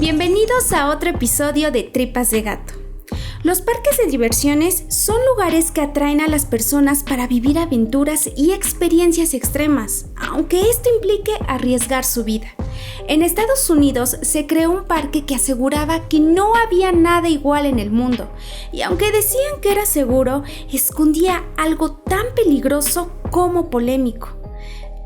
Bienvenidos a otro episodio de Tripas de Gato. Los parques de diversiones son lugares que atraen a las personas para vivir aventuras y experiencias extremas, aunque esto implique arriesgar su vida. En Estados Unidos se creó un parque que aseguraba que no había nada igual en el mundo, y aunque decían que era seguro, escondía algo tan peligroso como polémico.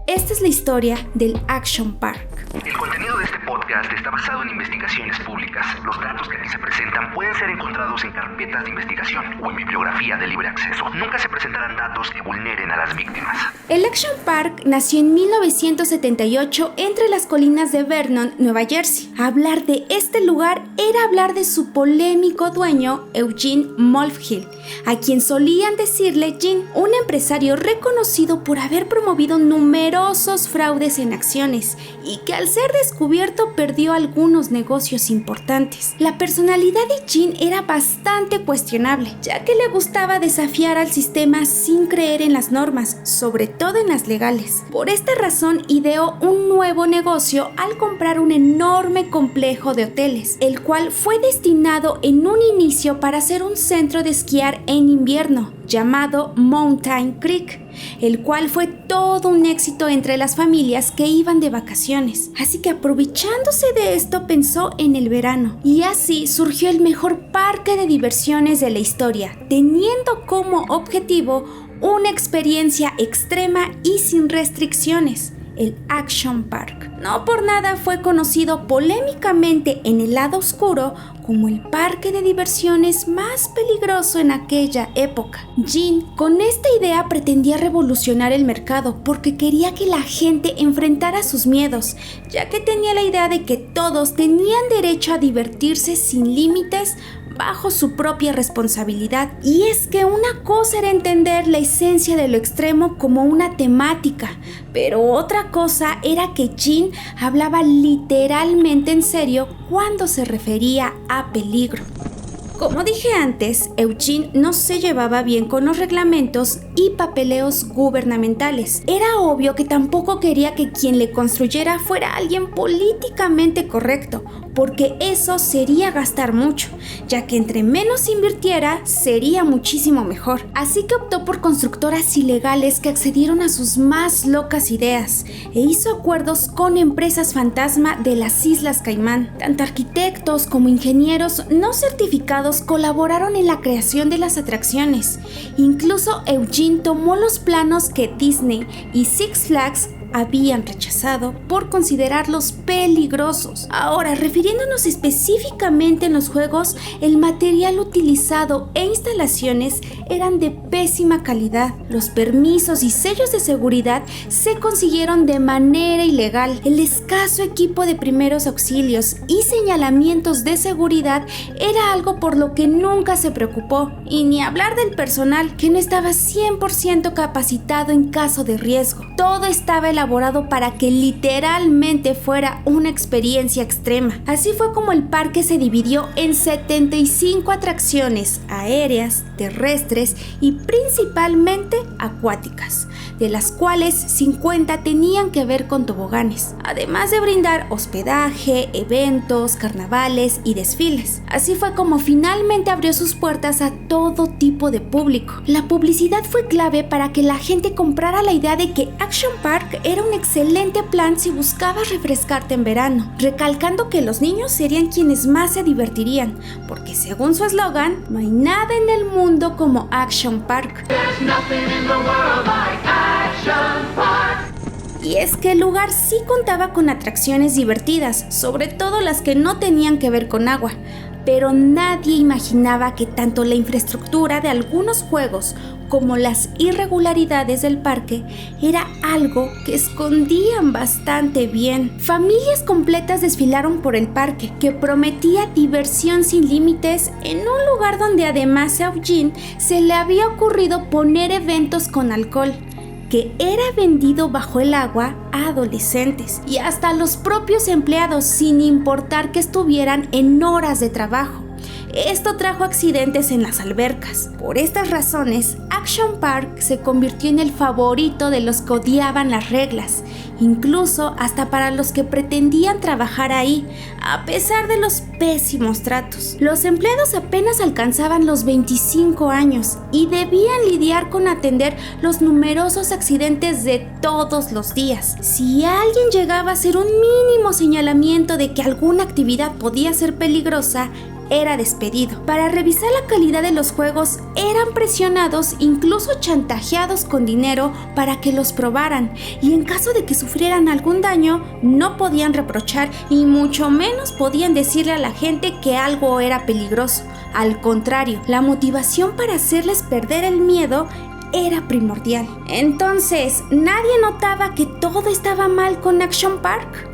Esta es la historia del Action Park. El contenido de este podcast está basado en investigaciones públicas. Los datos que aquí se presentan pueden ser encontrados en carpetas de investigación o en bibliografía de libre acceso. Nunca se presentarán datos que vulneren a las víctimas. El Action Park nació en 1978 entre las colinas de Vernon, Nueva Jersey. Hablar de este lugar era hablar de su polémico dueño, Eugene Mulvihill, a quien solían decirle Gene, un empresario reconocido por haber promovido numerosos fraudes en acciones y que al ser descubierto perdió algunos negocios importantes. La personalidad de Gene era bastante cuestionable, ya que le gustaba desafiar al sistema sin creer en las normas, sobre todo en las legales. Por esta razón ideó un nuevo negocio al comprar un enorme complejo de hoteles, el cual fue destinado en un inicio para ser un centro de esquiar en invierno, llamado Mountain Creek, el cual fue todo un éxito entre las familias que iban de vacaciones. Así que aprovechándose de esto pensó en el verano, y así surgió el mejor parque de diversiones de la historia, teniendo como objetivo una experiencia extrema y sin restricciones, el Action Park. No por nada fue conocido polémicamente en el lado oscuro como el parque de diversiones más peligroso en aquella época. Gene con esta idea pretendía revolucionar el mercado porque quería que la gente enfrentara sus miedos, ya que tenía la idea de que todos tenían derecho a divertirse sin límites bajo su propia responsabilidad. Y es que una cosa era entender la esencia de lo extremo como una temática, pero otra cosa era que Gene hablaba literalmente en serio cuando se refería a peligro. Como dije antes, Eugene no se llevaba bien con los reglamentos y papeleos gubernamentales. Era obvio que tampoco quería que quien le construyera fuera alguien políticamente correcto, porque eso sería gastar mucho, ya que entre menos invirtiera, sería muchísimo mejor. Así que optó por constructoras ilegales que accedieron a sus más locas ideas e hizo acuerdos con empresas fantasma de las Islas Caimán. Tanto arquitectos como ingenieros no certificados colaboraron en la creación de las atracciones. Incluso Eugene tomó los planos que Disney y Six Flags habían rechazado por considerarlos peligrosos. Ahora, refiriéndonos específicamente en los juegos, el material utilizado e instalaciones eran de pésima calidad. Los permisos y sellos de seguridad se consiguieron de manera ilegal. El escaso equipo de primeros auxilios y señalamientos de seguridad era algo por lo que nunca se preocupó. Y ni hablar del personal, que no estaba 100% capacitado en caso de riesgo. Todo estaba elaborado para que literalmente fuera una experiencia extrema. Así fue como el parque se dividió en 75 atracciones aéreas, terrestres y principalmente acuáticas, de las cuales 50 tenían que ver con toboganes, además de brindar hospedaje, eventos, carnavales y desfiles. Así fue como finalmente abrió sus puertas a todo tipo de público. La publicidad fue clave para que la gente comprara la idea de que Action Park era un excelente plan si buscabas refrescarte en verano, recalcando que los niños serían quienes más se divertirían, porque según su eslogan, no hay nada en el mundo como Action Park. Y es que el lugar sí contaba con atracciones divertidas, sobre todo las que no tenían que ver con agua, pero nadie imaginaba que tanto la infraestructura de algunos juegos como las irregularidades del parque era algo que escondían bastante bien. Familias completas desfilaron por el parque, que prometía diversión sin límites en un lugar donde además a Eugene se le había ocurrido poner eventos con alcohol, que era vendido bajo el agua a adolescentes y hasta a los propios empleados, sin importar que estuvieran en horas de trabajo. Esto trajo accidentes en las albercas. Por estas razones, Action Park se convirtió en el favorito de los que odiaban las reglas, incluso hasta para los que pretendían trabajar ahí, a pesar de los pésimos tratos. Los empleados apenas alcanzaban los 25 años y debían lidiar con atender los numerosos accidentes de todos los días. Si alguien llegaba a hacer un mínimo señalamiento de que alguna actividad podía ser peligrosa, era despedido. Para revisar la calidad de los juegos, eran presionados, incluso chantajeados con dinero para que los probaran, y en caso de que sufrieran algún daño, no podían reprochar y mucho menos podían decirle a la gente que algo era peligroso. Al contrario, la motivación para hacerles perder el miedo era primordial. Entonces, ¿nadie notaba que todo estaba mal con Action Park?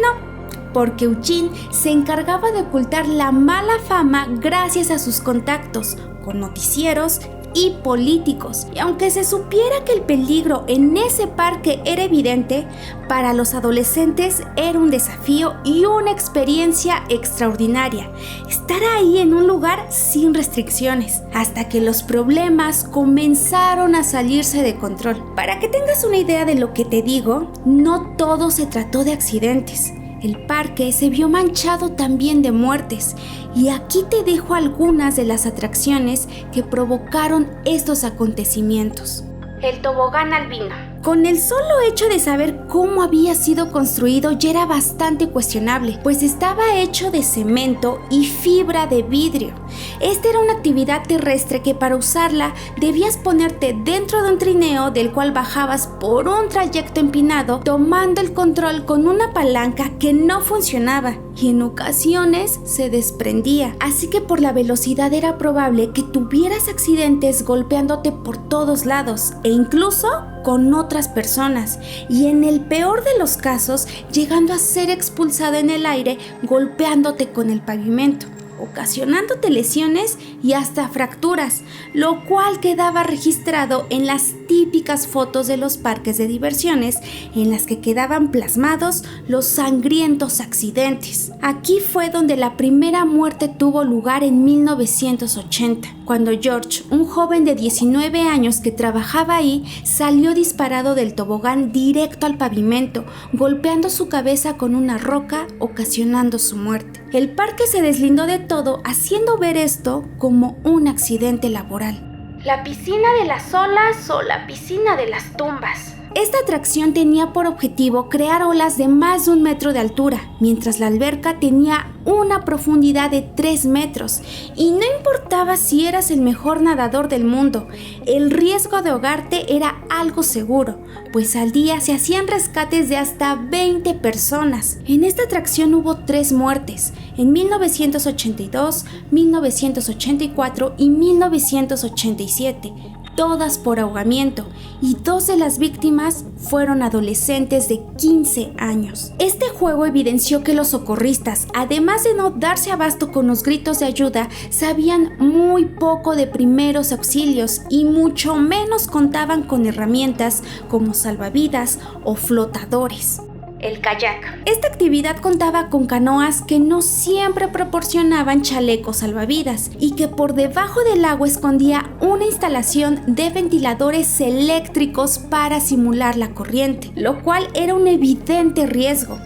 No, porque Eugene se encargaba de ocultar la mala fama gracias a sus contactos con noticieros y políticos. Y aunque se supiera que el peligro en ese parque era evidente, para los adolescentes era un desafío y una experiencia extraordinaria estar ahí en un lugar sin restricciones, hasta que los problemas comenzaron a salirse de control. Para que tengas una idea de lo que te digo, no todo se trató de accidentes. El parque se vio manchado también de muertes, y aquí te dejo algunas de las atracciones que provocaron estos acontecimientos. El tobogán albino. Con el solo hecho de saber cómo había sido construido ya era bastante cuestionable, pues estaba hecho de cemento y fibra de vidrio. Esta era una actividad terrestre que para usarla debías ponerte dentro de un trineo del cual bajabas por un trayecto empinado, tomando el control con una palanca que no funcionaba y en ocasiones se desprendía. Así que por la velocidad era probable que tuvieras accidentes golpeándote por todos lados e incluso con otras personas, y en el peor de los casos llegando a ser expulsado en el aire golpeándote con el pavimento, ocasionándote lesiones y hasta fracturas, lo cual quedaba registrado en las típicas fotos de los parques de diversiones en las que quedaban plasmados los sangrientos accidentes. Aquí fue donde la primera muerte tuvo lugar en 1980, cuando George, un joven de 19 años que trabajaba ahí, salió disparado del tobogán directo al pavimento, golpeando su cabeza con una roca, ocasionando su muerte. El parque se deslindó de todo, haciendo ver esto como un accidente laboral. La piscina de las olas o la piscina de las tumbas. Esta atracción tenía por objetivo crear olas de más de 1 metro de altura, mientras la alberca tenía una profundidad de 3 metros, y no importaba si eras el mejor nadador del mundo, el riesgo de ahogarte era algo seguro, pues al día se hacían rescates de hasta 20 personas. En esta atracción hubo 3 muertes, en 1982, 1984 y 1987, todas por ahogamiento, y 2 de las víctimas fueron adolescentes de 15 años. Este juego evidenció que los socorristas, además de no darse abasto con los gritos de ayuda, sabían muy poco de primeros auxilios y mucho menos contaban con herramientas como salvavidas o flotadores. El kayak. Esta actividad contaba con canoas que no siempre proporcionaban chalecos salvavidas y que por debajo del agua escondía una instalación de ventiladores eléctricos para simular la corriente, lo cual era un evidente riesgo.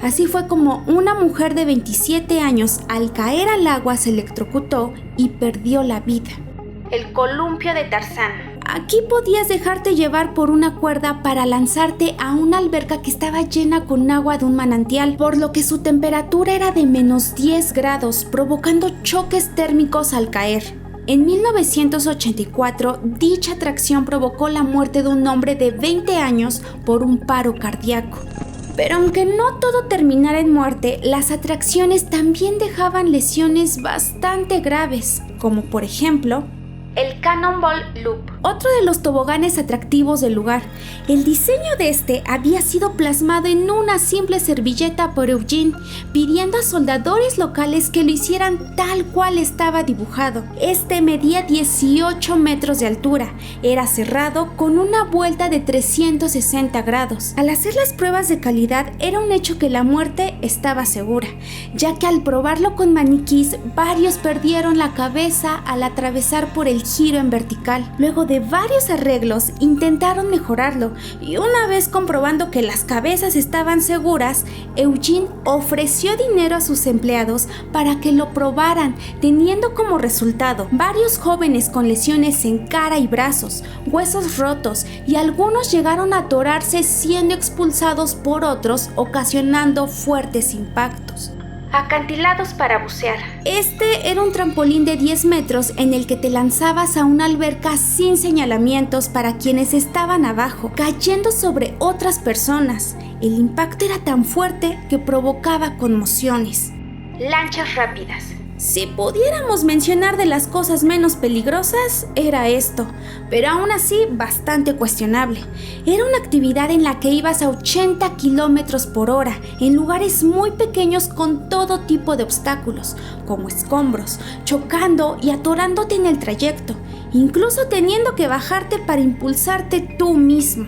Así fue como una mujer de 27 años al caer al agua se electrocutó y perdió la vida. El columpio de Tarzán. Aquí podías dejarte llevar por una cuerda para lanzarte a una alberca que estaba llena con agua de un manantial, por lo que su temperatura era de -10 grados, provocando choques térmicos al caer. En 1984, dicha atracción provocó la muerte de un hombre de 20 años por un paro cardíaco. Pero aunque no todo terminara en muerte, las atracciones también dejaban lesiones bastante graves, como por ejemplo el Cannonball Loop, otro de los toboganes atractivos del lugar. El diseño de este había sido plasmado en una simple servilleta por Eugene, pidiendo a soldadores locales que lo hicieran tal cual estaba dibujado. Este medía 18 metros de altura, era cerrado con una vuelta de 360 grados. Al hacer las pruebas de calidad era un hecho que la muerte estaba segura, ya que al probarlo con maniquís varios perdieron la cabeza al atravesar por el giro en vertical. Luego de varios arreglos intentaron mejorarlo y una vez comprobando que las cabezas estaban seguras, Eugene ofreció dinero a sus empleados para que lo probaran, teniendo como resultado varios jóvenes con lesiones en cara y brazos, huesos rotos y algunos llegaron a atorarse siendo expulsados por otros, ocasionando fuertes impactos. Acantilados para bucear. Este era un trampolín de 10 metros en el que te lanzabas a una alberca sin señalamientos para quienes estaban abajo, cayendo sobre otras personas. El impacto era tan fuerte que provocaba conmociones. Lanchas rápidas. Si pudiéramos mencionar de las cosas menos peligrosas, era esto, pero aún así bastante cuestionable. Era una actividad en la que ibas a 80 kilómetros por hora, en lugares muy pequeños con todo tipo de obstáculos, como escombros, chocando y atorándote en el trayecto, incluso teniendo que bajarte para impulsarte tú mismo.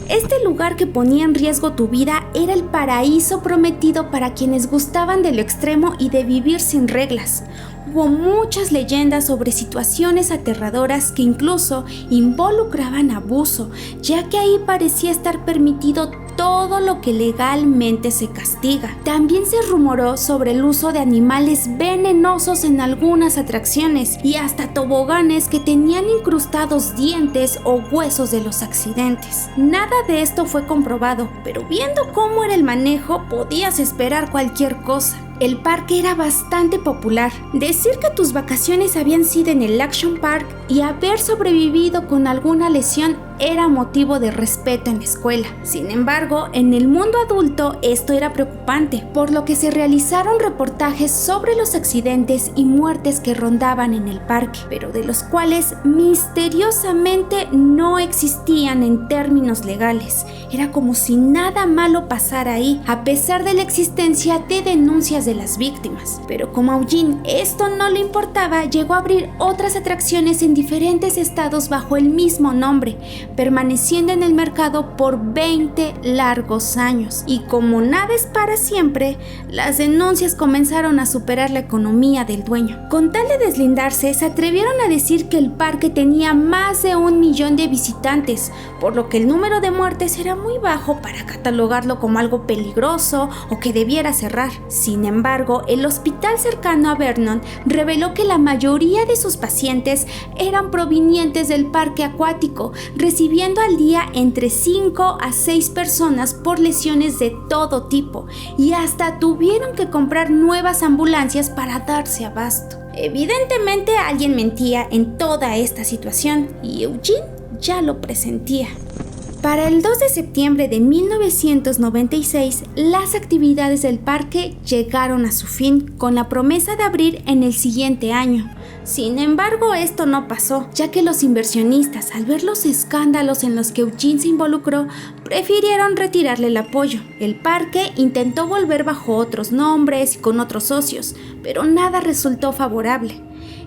Este lugar que ponía en riesgo tu vida era el paraíso prometido para quienes gustaban de lo extremo y de vivir sin reglas. Hubo muchas leyendas sobre situaciones aterradoras que incluso involucraban abuso, ya que ahí parecía estar permitido todo lo que legalmente se castiga. También se rumoró sobre el uso de animales venenosos en algunas atracciones y hasta toboganes que tenían incrustados dientes o huesos de los accidentes. Nada de esto fue comprobado, pero viendo cómo era el manejo, podías esperar cualquier cosa. El parque era bastante popular. Decir que tus vacaciones habían sido en el Action Park y haber sobrevivido con alguna lesión era motivo de respeto en la escuela. Sin embargo, en el mundo adulto esto era preocupante, por lo que se realizaron reportajes sobre los accidentes y muertes que rondaban en el parque, pero de los cuales misteriosamente no existían en términos legales. Era como si nada malo pasara ahí, a pesar de la existencia de denuncias de las víctimas. Pero como a Eugene esto no le importaba, llegó a abrir otras atracciones en diferentes estados bajo el mismo nombre, permaneciendo en el mercado por 20 largos años. Y como nada es para siempre, las denuncias comenzaron a superar la economía del dueño. Con tal de deslindarse, se atrevieron a decir que el parque tenía más de 1 millón de visitantes, por lo que el número de muertes era muy bajo para catalogarlo como algo peligroso o que debiera cerrar. Sin embargo, el hospital cercano a Vernon reveló que la mayoría de sus pacientes eran provenientes del parque acuático, recibiendo al día entre 5 a 6 personas por lesiones de todo tipo, y hasta tuvieron que comprar nuevas ambulancias para darse abasto. Evidentemente alguien mentía en toda esta situación y Eugene ya lo presentía. Para el 2 de septiembre de 1996, las actividades del parque llegaron a su fin, con la promesa de abrir en el siguiente año. Sin embargo, esto no pasó, ya que los inversionistas, al ver los escándalos en los que Eugene se involucró, prefirieron retirarle el apoyo. El parque intentó volver bajo otros nombres y con otros socios, pero nada resultó favorable.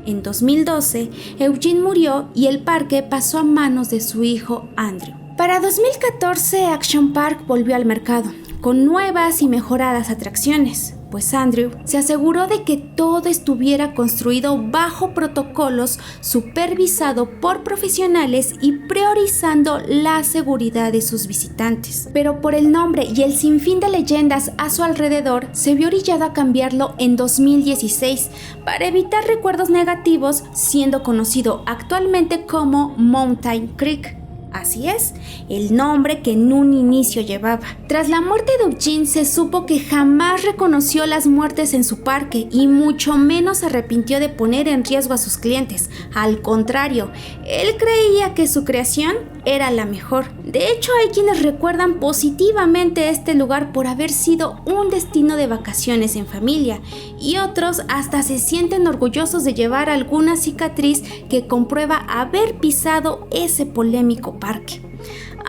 En 2012, Eugene murió y el parque pasó a manos de su hijo Andrew. Para 2014, Action Park volvió al mercado, con nuevas y mejoradas atracciones, pues Andrew se aseguró de que todo estuviera construido bajo protocolos, supervisado por profesionales y priorizando la seguridad de sus visitantes. Pero por el nombre y el sinfín de leyendas a su alrededor, se vio orillado a cambiarlo en 2016 para evitar recuerdos negativos, siendo conocido actualmente como Mountain Creek. Así es, el nombre que en un inicio llevaba. Tras la muerte de Eugene se supo que jamás reconoció las muertes en su parque y mucho menos se arrepintió de poner en riesgo a sus clientes. Al contrario, él creía que su creación era la mejor. De hecho, hay quienes recuerdan positivamente este lugar por haber sido un destino de vacaciones en familia, y otros hasta se sienten orgullosos de llevar alguna cicatriz que comprueba haber pisado ese polémico parque.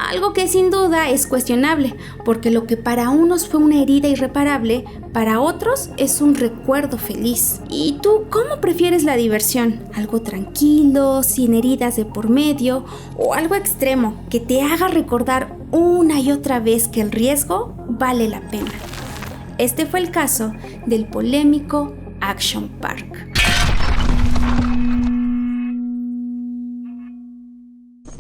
Algo que sin duda es cuestionable, porque lo que para unos fue una herida irreparable, para otros es un recuerdo feliz. ¿Y tú cómo prefieres la diversión? ¿Algo tranquilo, sin heridas de por medio, o algo extremo que te haga recordar una y otra vez que el riesgo vale la pena? Este fue el caso del polémico Action Park.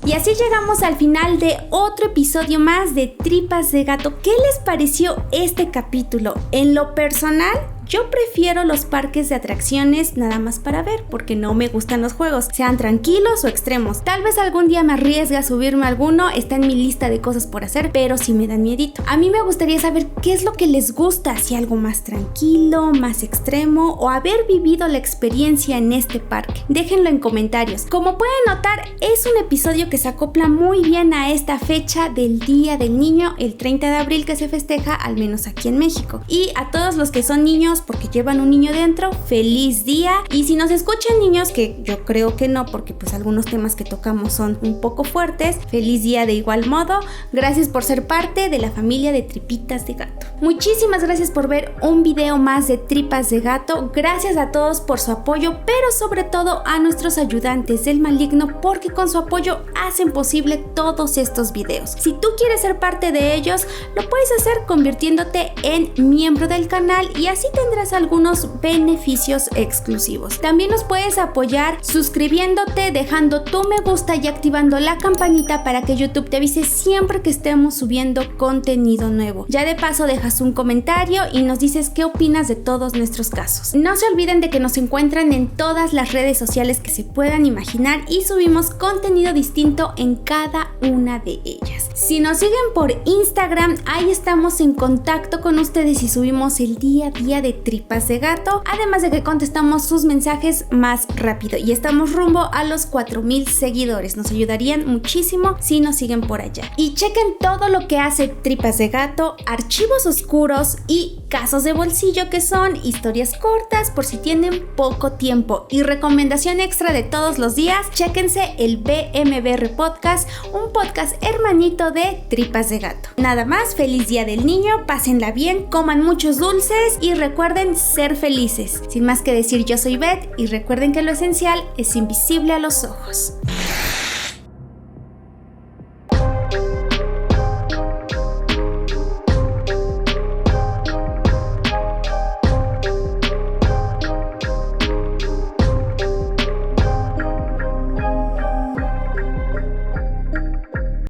Y así llegamos al final de otro episodio más de Tripas de Gato. ¿Qué les pareció este capítulo? En lo personal, yo prefiero los parques de atracciones nada más para ver, porque no me gustan los juegos, sean tranquilos o extremos. Tal vez algún día me arriesgue a subirme a alguno, está en mi lista de cosas por hacer, pero sí me dan miedito. A mí me gustaría saber qué es lo que les gusta, si algo más tranquilo, más extremo, o haber vivido la experiencia en este parque. Déjenlo en comentarios. Como pueden notar, es un episodio que se acopla muy bien a esta fecha del Día del Niño, el 30 de abril, que se festeja al menos aquí en México. Y a todos los que son niños porque llevan un niño dentro, feliz día. Y si nos escuchan niños, que yo creo que no, porque pues algunos temas que tocamos son un poco fuertes, feliz día de igual modo. Gracias por ser parte de la familia de Tripitas de Gato. Muchísimas gracias por ver un video más de Tripas de Gato. Gracias a todos por su apoyo, pero sobre todo a nuestros ayudantes del maligno, porque con su apoyo hacen posible todos estos videos. Si tú quieres ser parte de ellos, lo puedes hacer convirtiéndote en miembro del canal, y así tendrás algunos beneficios exclusivos. También nos puedes apoyar suscribiéndote, dejando tu me gusta y activando la campanita para que YouTube te avise siempre que estemos subiendo contenido nuevo. Ya de paso dejas un comentario y nos dices qué opinas de todos nuestros casos. No se olviden de que nos encuentran en todas las redes sociales que se puedan imaginar y subimos contenido distinto en cada una de ellas. Si nos siguen por Instagram, ahí estamos en contacto con ustedes y subimos el día a día de Tripas de Gato, además de que contestamos sus mensajes más rápido, y estamos rumbo a los 4,000 seguidores. Nos ayudarían muchísimo si nos siguen por allá. Y chequen todo lo que hace Tripas de Gato, archivos oscuros y casos de bolsillo, que son historias cortas por si tienen poco tiempo. Y recomendación extra de todos los días, chéquense el BMBR Podcast, un podcast hermanito de Tripas de Gato. Nada más, feliz día del niño, pásenla bien, coman muchos dulces y recuerden ser felices. Sin más que decir, yo soy Beth, y recuerden que lo esencial es invisible a los ojos.